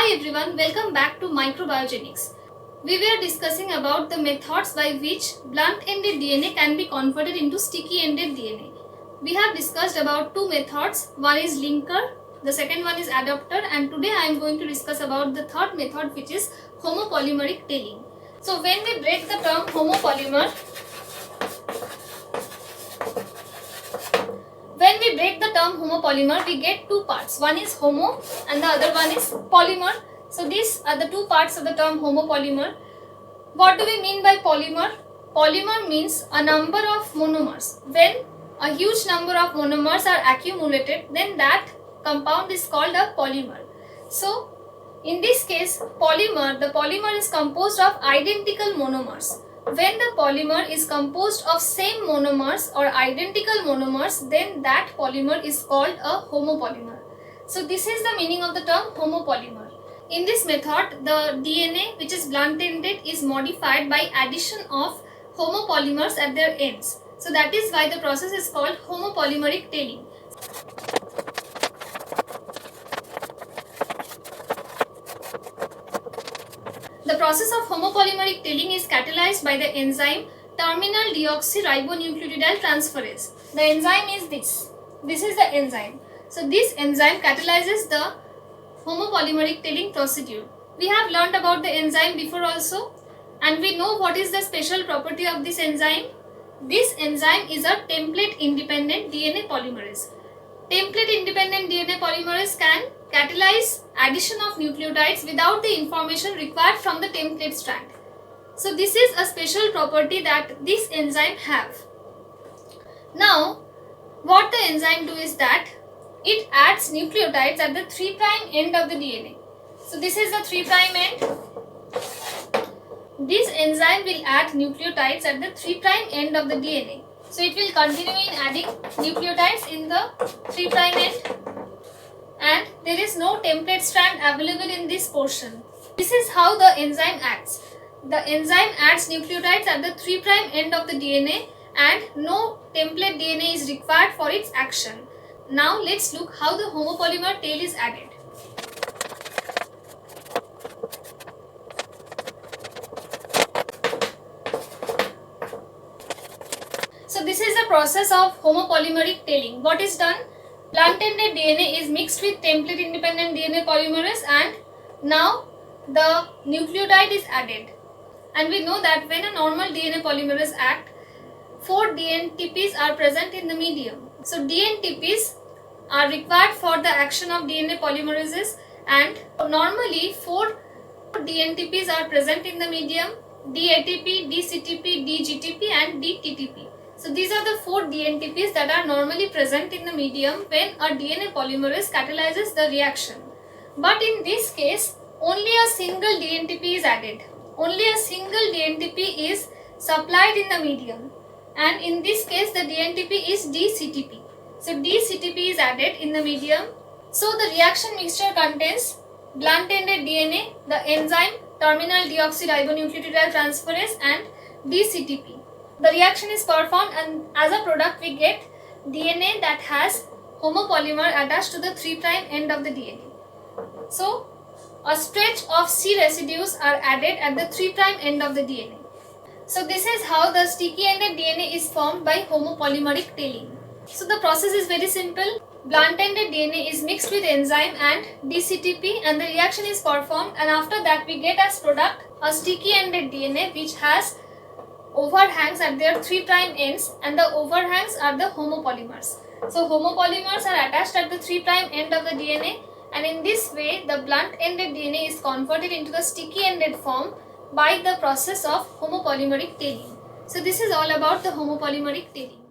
Hi everyone, welcome back to Microbiogenics. We were discussing about the methods by which blunt-ended DNA can be converted into sticky-ended DNA. We have discussed about two methods. One is linker, the second one is adapter, and today I am going to discuss about the third method, which is homopolymeric tailing. So when we break the term homopolymer, we get two parts. One is homo and the other one is polymer. So these are the two parts of the term homopolymer. What do we mean by polymer? Polymer means a number of monomers. When a huge number of monomers are accumulated, then that compound is called a polymer. So in this case, the polymer is composed of identical monomers. When the polymer is composed of same monomers or identical monomers, then that polymer is called a homopolymer. So this is the meaning of the term homopolymer. In this method, the DNA, which is blunt-ended, is modified by addition of homopolymers at their ends. So that is why the process is called homopolymeric tailing. The process of homopolymeric tailing is catalyzed by the enzyme terminal deoxyribonucleotide transferase. The enzyme is this. This is the enzyme. So this enzyme catalyzes the homopolymeric tailing procedure. We have learned about the enzyme before also, and we know what is the special property of this enzyme. This enzyme is a template independent DNA polymerase. Template independent DNA polymerase can catalyze addition of nucleotides without the information required from the template strand. So this is a special property that this enzyme have. Now what the enzyme do is that it adds nucleotides at the 3' end of the DNA. So this is the 3' end. This enzyme will add nucleotides at the 3' end of the DNA. So it will continue in adding nucleotides in the 3' end, and there is no template strand available in this portion. This is how the enzyme acts. The enzyme adds nucleotides at the 3' end of the DNA and no template DNA is required for its action. Now let's look how the homopolymer tail is added. So this is the process of homopolymeric tailing. What is done? Blunt-ended DNA is mixed with template independent DNA polymerase, and now the nucleotide is added. And we know that when a normal DNA polymerase acts, 4 DNTPs are present in the medium. So DNTPs are required for the action of DNA polymerases, and normally 4 DNTPs are present in the medium: DATP, DCTP, DGTP and DTTP. So these are the 4 DNTPs that are normally present in the medium when a DNA polymerase catalyzes the reaction. But in this case, only a single DNTP is added. Only a single DNTP is supplied in the medium, and in this case the DNTP is DCTP. So DCTP is added in the medium. So the reaction mixture contains blunt-ended DNA, the enzyme terminal deoxyribonucleotide transferase and DCTP. The reaction is performed, and as a product we get DNA that has homopolymer attached to the 3' end of the DNA. So a stretch of C residues are added at the 3' end of the DNA. So this is how the sticky-ended DNA is formed by homopolymeric tailing. So the process is very simple. Blunt-ended DNA is mixed with enzyme and DCTP, and the reaction is performed, and after that we get as product a sticky-ended DNA which has overhangs at their 3' ends, and the overhangs are the homopolymers. So homopolymers are attached at the 3' end of the DNA, and in this way the blunt-ended DNA is converted into the sticky-ended form by the process of homopolymeric tailing. So this is all about the homopolymeric tailing.